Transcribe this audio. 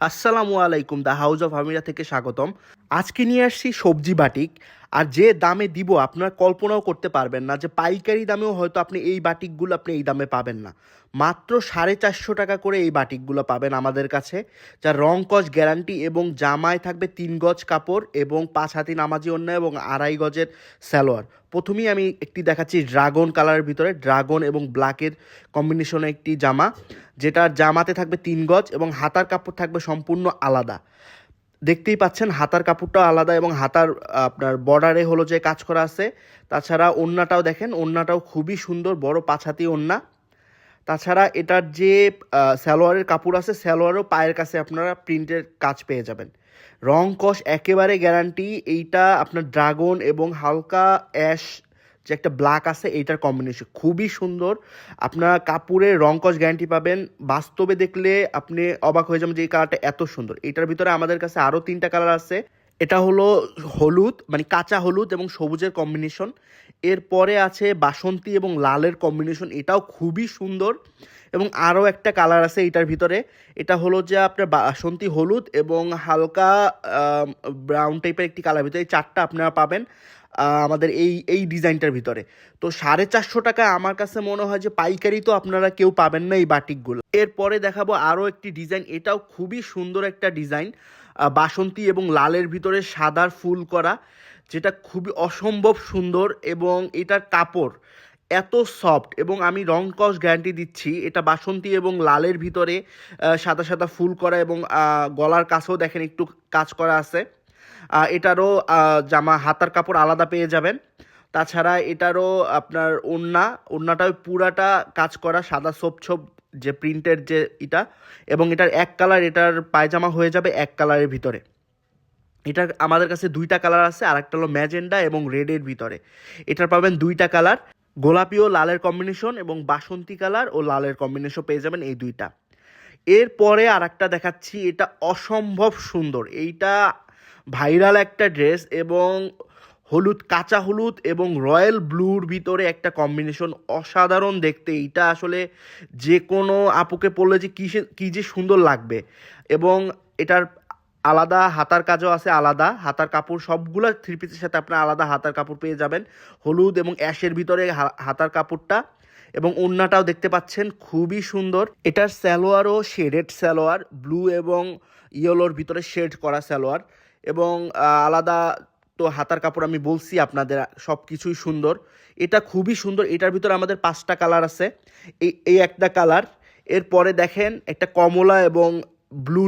আসসালামু আলাইকুম, the house of আমিরা থেকে স্বাগতম। আজকে নিয়ে আসছি সবজি বাটিক। আর যে দামে দিব আপনারা কল্পনাও করতে পারবেন না, যে পাইকারি দামেও হয়তো আপনি এই বাটিকগুলো আপনি এই দামে পাবেন না। মাত্র 450 টাকা করে এই বাটিকগুলো পাবেন আমাদের কাছে, যার রং কস গ্যারান্টি এবং জামায় থাকবে 3 গজ কাপড় এবং 5 হাতি নামাজি ওড়না এবং 2.5 গজের সালোয়ার। প্রথমেই আমি একটি দেখাচ্ছি ড্রাগন কালারের ভিতরে, ড্রাগন এবং ব্ল্যাকের কম্বিনেশনে একটি জামা, যেটার জামাতে থাকবে 3 গজ এবং হাতার কাপড় থাকবে সম্পূর্ণ আলাদা। দেখতেই পাচ্ছেন হাতার কাপড়টাও আলাদা এবং হাতার আপনার বর্ডারে হলো যে কাজ করা আছে। তাছাড়া ওড়নাটাও দেখেন, ওড়নাটাও খুবই সুন্দর, বড় 5 হাতি ওড়না। তাছাড়া এটার যে সালোয়ারের কাপড় আছে, সালোয়ারও পায়ের কাছে আপনারা প্রিন্টের কাজ পেয়ে যাবেন। রং কস একেবারে গ্যারান্টি। এইটা আপনার ড্রাগন এবং হালকা অ্যাশ যে একটা ব্ল্যাক আছে, এইটার কম্বিনেশন খুবই সুন্দর। আপনারা কাপড়ের রং কস গ্যারান্টি পাবেন। বাস্তবে দেখলে আপনি অবাক হয়ে যাবেন যে এই কালারটা এত সুন্দর। এটার ভিতরে আমাদের কাছে আরও 3টা কালার আছে। এটা হলো হলুদ, মানে কাঁচা হলুদ এবং সবুজের কম্বিনেশন। এরপরে আছে বাসন্তী এবং লালের কম্বিনেশন, এটাও খুবই সুন্দর। এবং আরও একটা কালার আছে এটার ভিতরে, এটা হলো যে আপনার বাসন্তী হলুদ এবং হালকা ব্রাউন টাইপের একটি কালার ভিতরে। এই 4টা আপনারা পাবেন আমাদের এই এই ডিজাইনটার ভিতরে। তো 450 টাকা আমার কাছে মনে হয় যে পাইকারি তো আপনারা কেউ পাবেন না এই বাটিকগুলো। এরপরে দেখাবো আরও একটি ডিজাইন, এটাও খুবই সুন্দর একটা ডিজাইন, বাসন্তী এবং লালের ভিতরে সাদার ফুল করা, যেটা খুবই অসম্ভব সুন্দর। এবং এটার কাপড় এত সফট এবং আমি রং কস গ্যারান্টি দিচ্ছি। এটা বাসন্তী এবং লালের ভিতরে সাদা সাদা ফুল করা এবং গলার কাছেও দেখেন একটু কাজ করা আছে। এটারও জামা হাতার কাপড় আলাদা পেয়ে যাবেন। তাছাড়া এটারও আপনার ওড়নাটাও পুরাটা কাজ করা সাদা ছোপ ছোপ যে প্রিন্টের যে এটা। এবং এটার এক কালার, এটার পায়জামা হয়ে যাবে এক কালারের ভিতরে। এটার আমাদের কাছে 2টা কালার আছে, আর একটা হলো ম্যাজেন্ডা এবং রেডের ভিতরে। এটার পাবেন 2টা কালার, গোলাপি ও লালের কম্বিনেশন এবং বাসন্তী কালার ও লালের কম্বিনেশন পেয়ে যাবেন এই 2টা। এরপরে আর একটা দেখাচ্ছি, এটা অসম্ভব সুন্দর। এইটা ভাইরাল একটা ড্রেস এবং হলুদ, কাঁচা হলুদ এবং রয়্যাল ব্লুর ভিতরে একটা কম্বিনেশন, অসাধারণ দেখতে। এইটা আসলে যে কোনো আপুকে পরলে যে কী যে সুন্দর লাগবে। এবং এটার আলাদা হাতার কাজও আছে, আলাদা হাতার কাপড়। সবগুলা থ্রি পিসের সাথে আপনার আলাদা হাতার কাপড় পেয়ে যাবেন, হলুদ এবং অ্যাশের ভিতরে হাতার কাপড়টা। এবং ওড়নাটাও দেখতে পাচ্ছেন খুবই সুন্দর। এটার সালোয়ারও শেডেড সালোয়ার, ব্লু এবং ইয়েলোর ভিতরে শেড করা সালোয়ার। এবং আলাদা তো হাতার কাপড় আমি বলছি আপনাদের, সব কিছুই সুন্দর। এটা খুবই সুন্দর। এটার ভিতরে আমাদের 5টা কালার আছে, এই এই একটা কালার। এরপরে দেখেন একটা কমলা এবং ব্লু